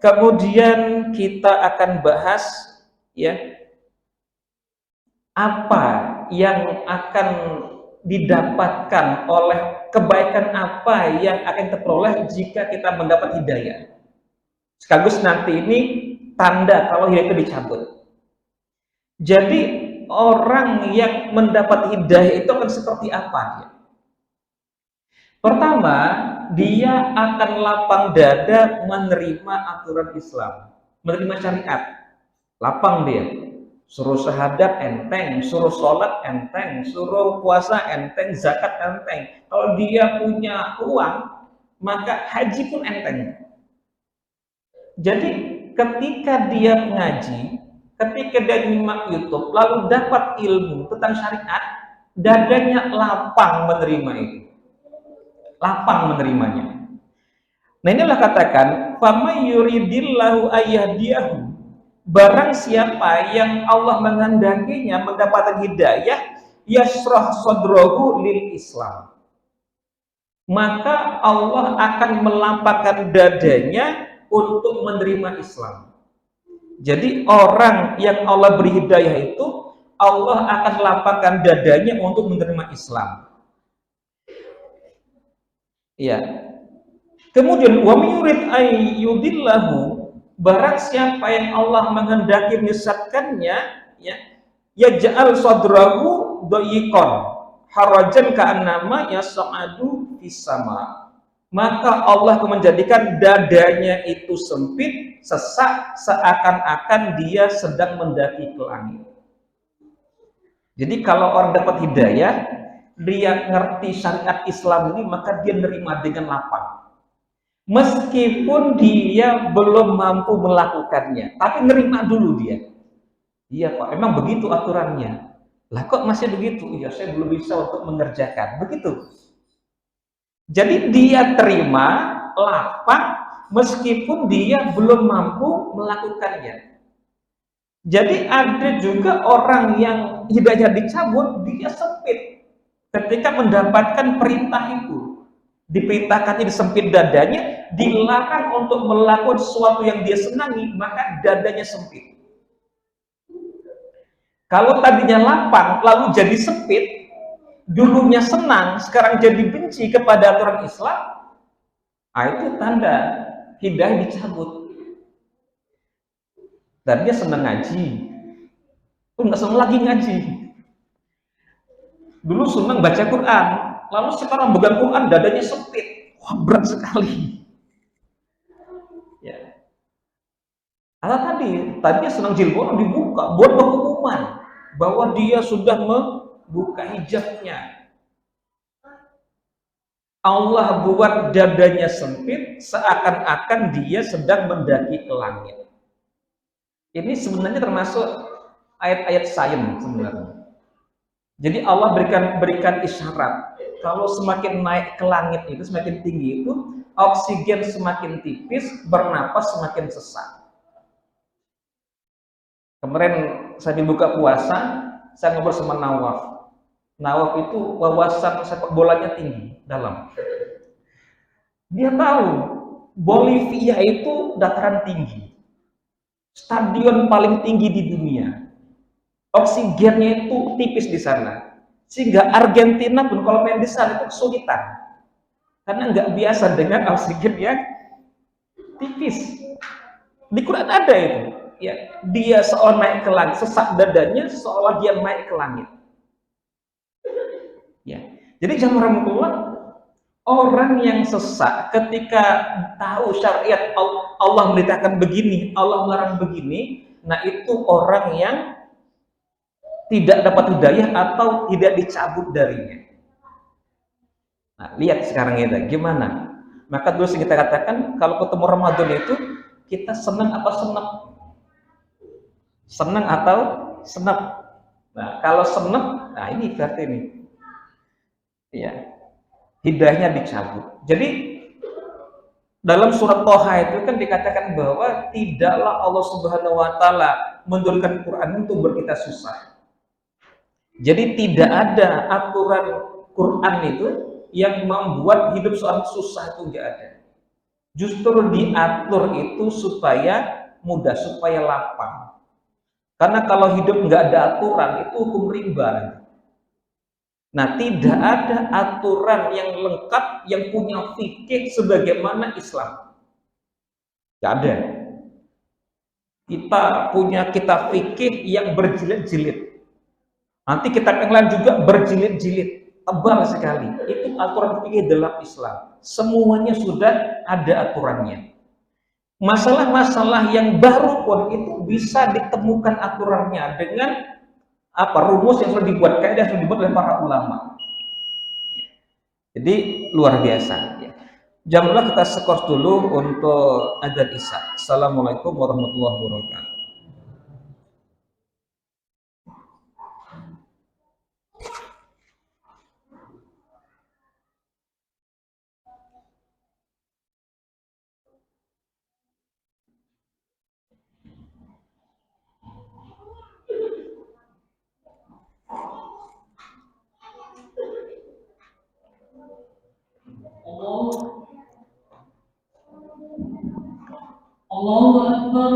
S1: kemudian kita akan bahas ya apa yang akan didapatkan oleh kebaikan, apa yang akan terperoleh jika kita mendapat hidayah. Sekaligus nanti ini tanda kalau hidayah itu dicabut. Jadi orang yang mendapat hidayah itu akan seperti apa dia? Pertama, dia akan lapang dada menerima aturan Islam, menerima syariat. Lapang dia. Suruh syahadat enteng, suruh sholat enteng, suruh puasa enteng, zakat enteng. Kalau dia punya uang, maka haji pun enteng. Jadi ketika dia mengaji, ketika dia nyimak YouTube, lalu dapat ilmu tentang syariat, dadanya lapang menerima itu. Lapang menerimanya. Nah, inilah katakan, "Famay yuridillahu ayyahdiyahu." Barang siapa yang Allah menghendakinya mendapatkan hidayah, yashrah sadrahu lil Islam, maka Allah akan melapangkan dadanya untuk menerima Islam. Jadi orang yang Allah beri hidayah itu, Allah akan lapangkan dadanya untuk menerima Islam. Ya. Kemudian wa yurid ayyudillahu, barang siapa yang Allah menghendaki menyesatkannya, ya, yaj'al sadrahu dhayiqan harajan ka'annama yas'adu fis sama, maka Allah akan menjadikan dadanya itu sempit, sesak, seakan-akan dia sedang mendaki ke langit. Jadi kalau orang dapat hidayah, dia ngerti syariat Islam ini, maka dia nerima dengan lapang. Meskipun dia belum mampu melakukannya, tapi nerima dulu dia. Iya Pak, emang begitu aturannya. Lah kok masih begitu? Iya, saya belum bisa untuk mengerjakan. Begitu. Jadi dia terima lapang meskipun dia belum mampu melakukannya. Jadi ada juga orang yang hidayah dicabut, dia sempit ketika mendapatkan perintah itu. Diperintahkannya disempit dadanya, dilarang untuk melakukan sesuatu yang dia senangi, maka dadanya sempit. Kalau tadinya lapang lalu jadi sempit, dulunya senang sekarang jadi benci kepada aturan Islam, itu tanda hidayah dicabut. Dan dia senang ngaji, tuh nggak senang lagi ngaji. Dulu senang baca Quran, lalu sekarang pegang Quran dadanya sempit. Wah, berat sekali. Ya. Karena tadinya senang jilbab dibuka, buat pengumuman bahwa dia sudah membuka hijabnya. Allah buat dadanya sempit, seakan-akan dia sedang mendaki ke langit. Ini sebenarnya termasuk ayat-ayat sains sebenarnya. Jadi Allah berikan isyarat, kalau semakin naik ke langit itu, semakin tinggi itu, oksigen semakin tipis, bernapas semakin sesak. Kemarin saya dibuka puasa, saya ngobrol sama Nawaf. Nawaf itu wawasan sepak bolanya tinggi, dalam. Dia tahu Bolivia itu dataran tinggi, stadion paling tinggi di dunia. Oksigennya itu tipis di sana, sehingga Argentina pun kalau main di sana itu kesulitan, karena nggak biasa dengan oksigen yang tipis. Di Quran ada itu, ya, dia seolah naik ke langit, sesak dadanya seolah dia naik ke langit. Ya, jadi jangan keluar. Orang yang sesak ketika tahu syariat Allah merintahkan begini, Allah melarang begini, nah itu orang yang tidak dapat hidayah atau tidak dicabut darinya. Nah, lihat sekarang ini gimana? Maka terus kita katakan kalau ketemu Ramadan itu kita senang apa senang? Senang atau senang? Nah, kalau senang, nah ini berarti ini, ya, hidayahnya dicabut. Jadi dalam surat Toha itu kan dikatakan bahwa tidaklah Allah Subhanahu wa taala menurunkan Quran untuk berkita susah. Jadi tidak ada aturan Quran itu yang membuat hidup seorang susah, itu enggak ada. Justru diatur itu supaya mudah, supaya lapang. Karena kalau hidup enggak ada aturan itu hukum rimba. Nah, tidak ada aturan yang lengkap yang punya fikih sebagaimana Islam. Tidak ada. Kita punya kitab fikih yang berjilid-jilid. Nanti kitab yang lain juga berjilid-jilid, tebal sekali. Itu aturan fikih dalam Islam. Semuanya sudah ada aturannya. Masalah-masalah yang baru pun itu bisa ditemukan aturannya dengan rumus yang sudah dibuat, kaidah yang sudah dibuat oleh para ulama. Jadi luar biasa. Ya. Jamlah kita skors dulu untuk adzan Isya. Assalamualaikum warahmatullahi wabarakatuh. Allahu Akbar, Allahu Akbar,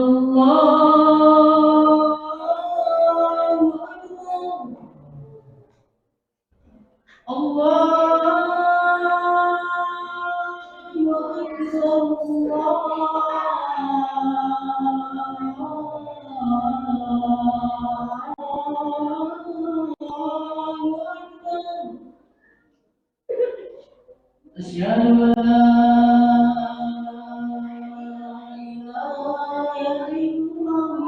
S1: Allahu Akbar. Asyhadu an la ilaha illallah.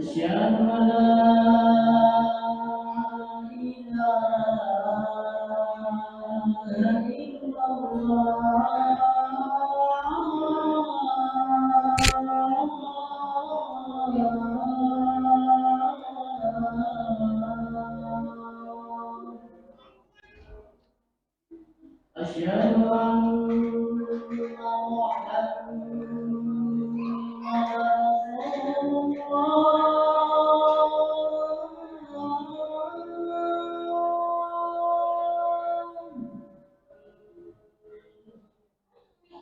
S1: Asyhadu an la ilaha illallah. Asyhadu anna Muhammadan Rasulullah.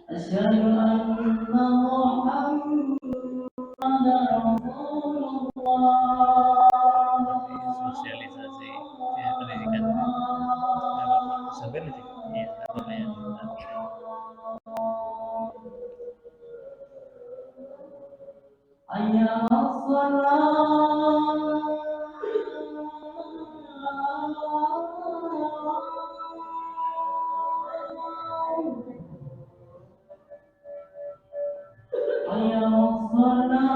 S1: Asyhadu anna Muhammadan Rasulullah. Sosialisasi ya, pendidikan sampai nanti ya apa ya. Hayya 'alas shalah. Hayya 'alas shalah.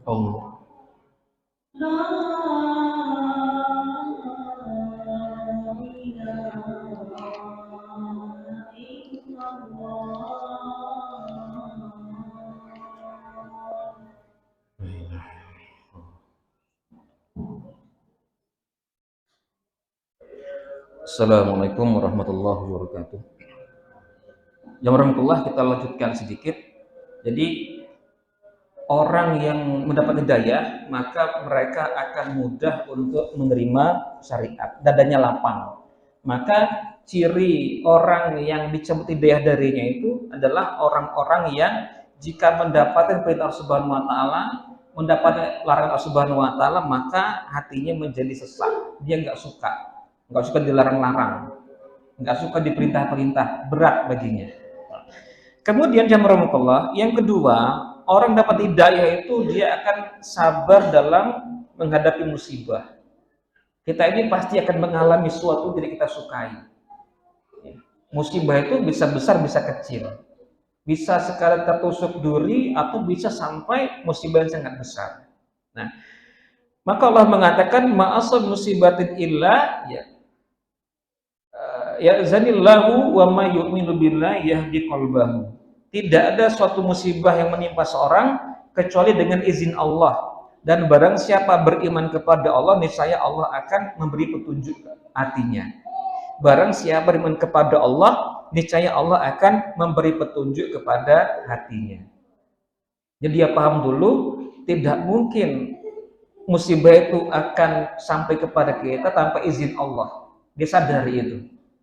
S1: Allah. Assalamualaikum warahmatullahi wabarakatuh. Ya warahmatullah, kita lanjutkan sedikit. Jadi orang yang mendapat hidayah, maka mereka akan mudah untuk menerima syariat, dadanya lapang. Maka ciri orang yang dicabut hidayah darinya itu adalah orang-orang yang jika mendapatkan perintah Allah Subhanahu wa taala, mendapatkan larangan Allah Subhanahu wa taala, maka hatinya menjadi sesak. Dia nggak suka dilarang-larang, nggak suka diperintah-perintah, berat baginya. Kemudian jazakumullah, yang kedua, orang dapat hidayah itu dia akan sabar dalam menghadapi musibah. Kita ini pasti akan mengalami suatu yang tidak kita sukai. Musibah itu bisa besar, bisa kecil. Bisa sekali tertusuk duri atau bisa sampai musibah yang sangat besar. Nah, maka Allah mengatakan ma'asab musibatin illa ya zanillahu wa ma yu'minu billahi yahdi qalbahu. Tidak ada suatu musibah yang menimpa seorang kecuali dengan izin Allah, dan barang siapa beriman kepada Allah niscaya Allah akan memberi petunjuk hatinya. Barang siapa beriman kepada Allah niscaya Allah akan memberi petunjuk kepada hatinya. Jadi dia paham dulu, tidak mungkin musibah itu akan sampai kepada kita tanpa izin Allah. Dia sadari itu.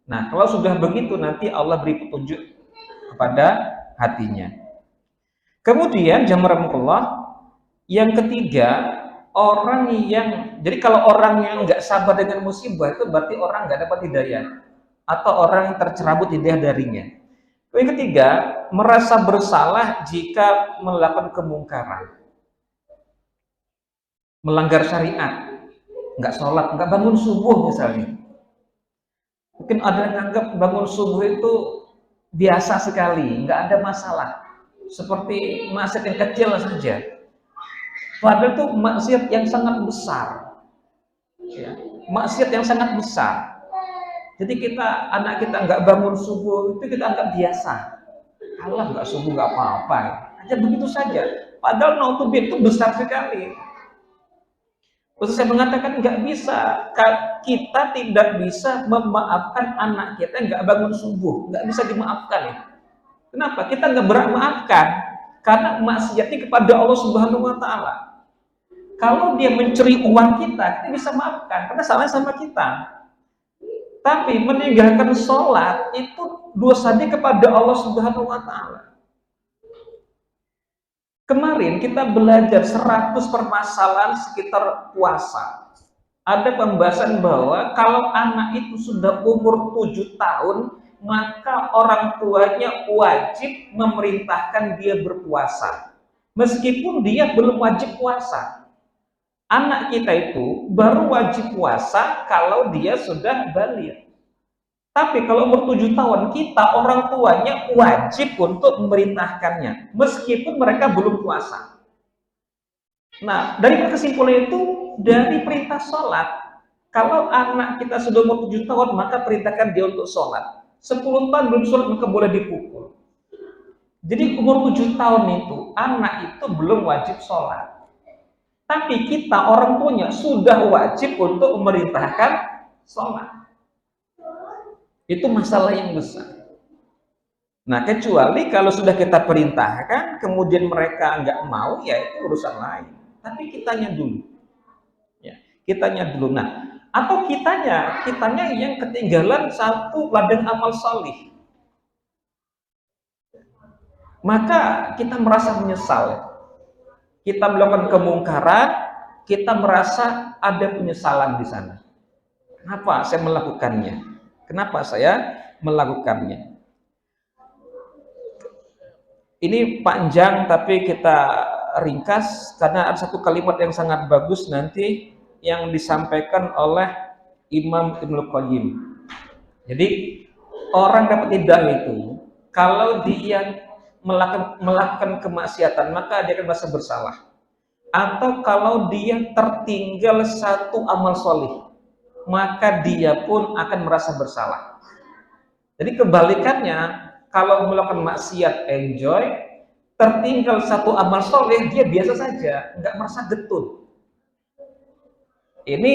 S1: Nah, kalau sudah begitu nanti Allah beri petunjuk kepada hatinya. Kemudian jazakumullah, yang ketiga, orang yang, jadi kalau orang yang nggak sabar dengan musibah itu berarti orang nggak dapat hidayah atau orang yang tercerabut hidayah darinya. Yang ketiga, merasa bersalah jika melakukan kemungkaran, melanggar syariat, nggak sholat, nggak bangun subuh misalnya. Mungkin ada yang anggap bangun subuh itu biasa sekali, nggak ada masalah, seperti maksiat yang kecil saja. Padahal itu maksiat yang sangat besar, ya. Maksiat yang sangat besar. Jadi anak kita nggak bangun subuh itu kita anggap biasa. Allah nggak subuh nggak apa-apa, aja begitu saja. Padahal naudzubillah itu besar sekali. Terus saya mengatakan nggak bisa, kita tidak bisa memaafkan anak kita nggak bangun subuh, nggak bisa dimaafkan ya. Kenapa? Kita nggak berhak maafkan karena maksiatnya kepada Allah Subhanahu Wa Taala. Kalau dia mencuri uang kita bisa maafkan karena salahnya sama kita. Tapi meninggalkan sholat itu dosanya kepada Allah Subhanahu Wa Taala. Kemarin kita belajar 100 permasalahan sekitar puasa. Ada pembahasan bahwa kalau anak itu sudah umur 7 tahun, maka orang tuanya wajib memerintahkan dia berpuasa. Meskipun dia belum wajib puasa. Anak kita itu baru wajib puasa kalau dia sudah baligh. Tapi kalau umur 7 tahun, kita orang tuanya wajib untuk memerintahkannya, meskipun mereka belum puasa. Nah, dari kesimpulan itu, dari perintah sholat, kalau anak kita sudah umur 7 tahun, maka perintahkan dia untuk sholat. 10 tahun belum sholat, maka boleh dipukul. Jadi umur 7 tahun itu, anak itu belum wajib sholat. Tapi kita orang tuanya sudah wajib untuk memerintahkan sholat. Itu masalah yang besar. Nah, kecuali kalau sudah kita perintahkan, kemudian mereka nggak mau, ya itu urusan lain. Tapi kitanya dulu, ya, kitanya dulu. Nah, atau kitanya yang ketinggalan satu ladang amal salih, maka kita merasa menyesal. Kita melakukan kemungkaran, kita merasa ada penyesalan di sana. Kenapa saya melakukannya? Kenapa saya melakukannya? Ini panjang tapi kita ringkas karena ada satu kalimat yang sangat bagus nanti yang disampaikan oleh Imam Ibnu Qayyim. Jadi orang dapat hidayah itu kalau dia melakukan kemaksiatan maka dia akan merasa bersalah. atau kalau dia tertinggal satu amal solih, maka dia pun akan merasa bersalah. Jadi kebalikannya, kalau melakukan maksiat enjoy, tertinggal satu amal soleh, dia biasa saja, nggak merasa getun. Ini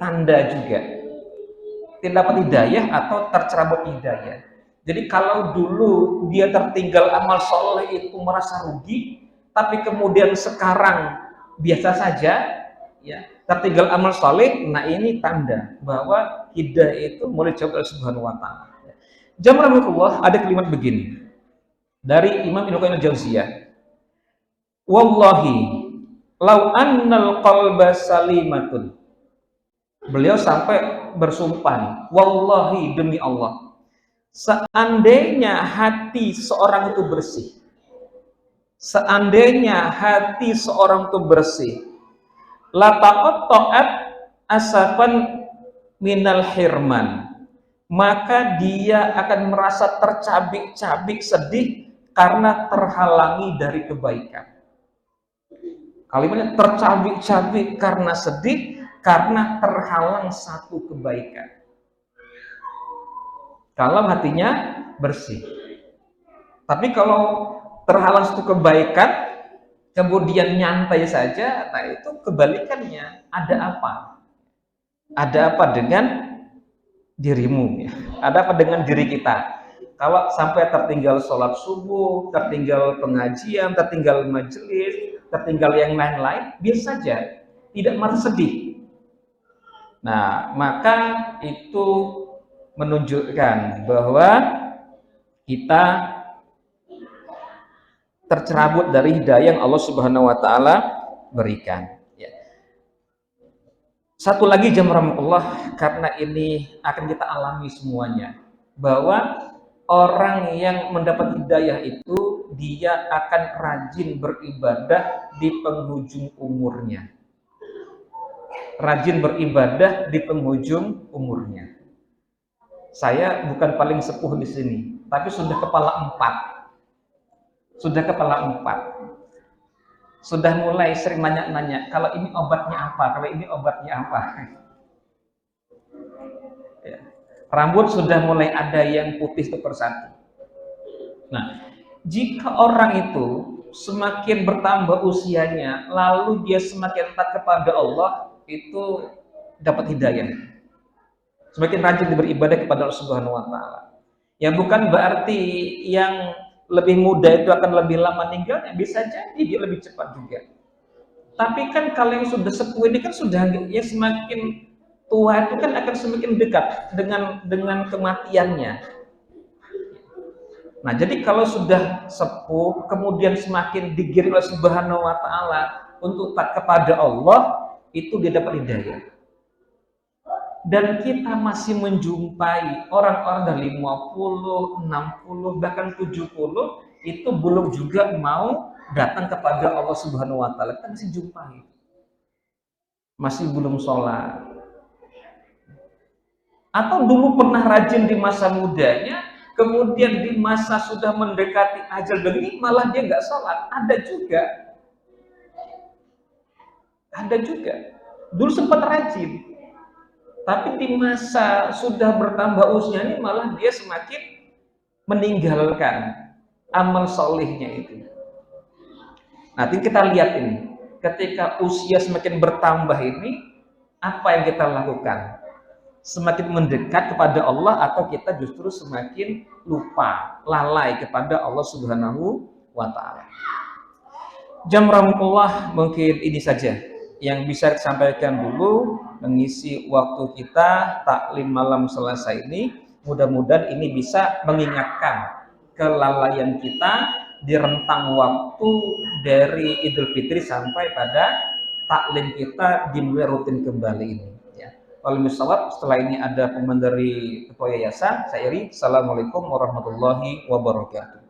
S1: tanda juga tidak dapat hidayah atau tercerabut hidayah. Jadi kalau dulu dia tertinggal amal soleh itu merasa rugi, tapi kemudian sekarang biasa saja, ya tertinggal amal soleh, nah ini tanda bahwa hidayah itu mulai jauh dari Subhanahu wa Ta'ala. Jamrahullah ada kalimat begini dari Imam Ibnu Qayyim al-Jauziyah, wallahi lau annal qalba salimatun. Beliau sampai bersumpah, wallahi demi Allah, seandainya hati seorang itu bersih, seandainya hati seorang itu bersih, lataqatta'at asafan minal hirman, maka dia akan merasa tercabik-cabik sedih karena terhalangi dari kebaikan. Kalimatnya tercabik-cabik karena sedih, karena terhalang satu kebaikan. Kalau hatinya bersih. Tapi kalau terhalang satu kebaikan, kemudian nyantai saja, nah itu kebalikannya. Ada apa? Ada apa dengan dirimu? Ada apa dengan diri kita? Kalau sampai tertinggal sholat subuh, tertinggal pengajian, tertinggal majelis, tertinggal yang lain-lain, biasa saja, tidak merasa sedih. Nah, maka itu menunjukkan bahwa kita tercerabut dari hidayah yang Allah Subhanahu wa Ta'ala berikan. Ya. Satu lagi jamrahullah, karena ini akan kita alami semuanya, bahwa orang yang mendapat hidayah itu dia akan rajin beribadah di penghujung umurnya. Rajin beribadah di penghujung umurnya. Saya bukan paling sepuh di sini, tapi sudah kepala 4. Sudah kepala 4. Sudah mulai sering nanya-nanya, kalau ini obatnya apa? Kalau ini obatnya apa? Ya. Rambut sudah mulai ada yang putih satu persatu. Nah, jika orang itu semakin bertambah usianya, lalu dia semakin taat kepada Allah, itu dapat hidayah. Semakin rajin beribadah kepada Allah Subhanahu wa Ta'ala. Ya bukan berarti yang lebih muda itu akan lebih lama meninggalnya, bisa jadi dia lebih cepat juga. Tapi kan kalau yang sudah sepuh ini kan sudah ya semakin tua itu kan akan semakin dekat dengan kematiannya. Nah, jadi kalau sudah sepuh kemudian semakin digiring oleh Subhanahu wa Ta'ala untuk taat kepada Allah, itu dia dapat hidayah. Dan kita masih menjumpai orang-orang dari 50, 60, bahkan 70 itu belum juga mau datang kepada Allah Subhanahu wa Ta'ala. Kita masih jumpai. Masih belum sholat. Atau dulu pernah rajin di masa mudanya, kemudian di masa sudah mendekati ajal begini malah dia nggak sholat. Ada juga. Ada juga. Dulu sempat rajin, tapi di masa sudah bertambah usia ini malah dia semakin meninggalkan amal solehnya itu. Nanti kita lihat ini, ketika usia semakin bertambah ini, apa yang kita lakukan? Semakin mendekat kepada Allah atau kita justru semakin lupa, lalai kepada Allah Subhanahu wa Ta'ala. Jamrahullah, mungkin ini saja yang bisa disampaikan dulu mengisi waktu kita taklim malam Selasa ini. Mudah-mudahan ini bisa mengingatkan kelalaian kita di rentang waktu dari Idul Fitri sampai pada taklim kita dimulai rutin kembali ini. Ya. Kalau misalnya setelah ini ada pengumuman dari Ketua Yayasan, saya iri. Assalamualaikum warahmatullahi wabarakatuh.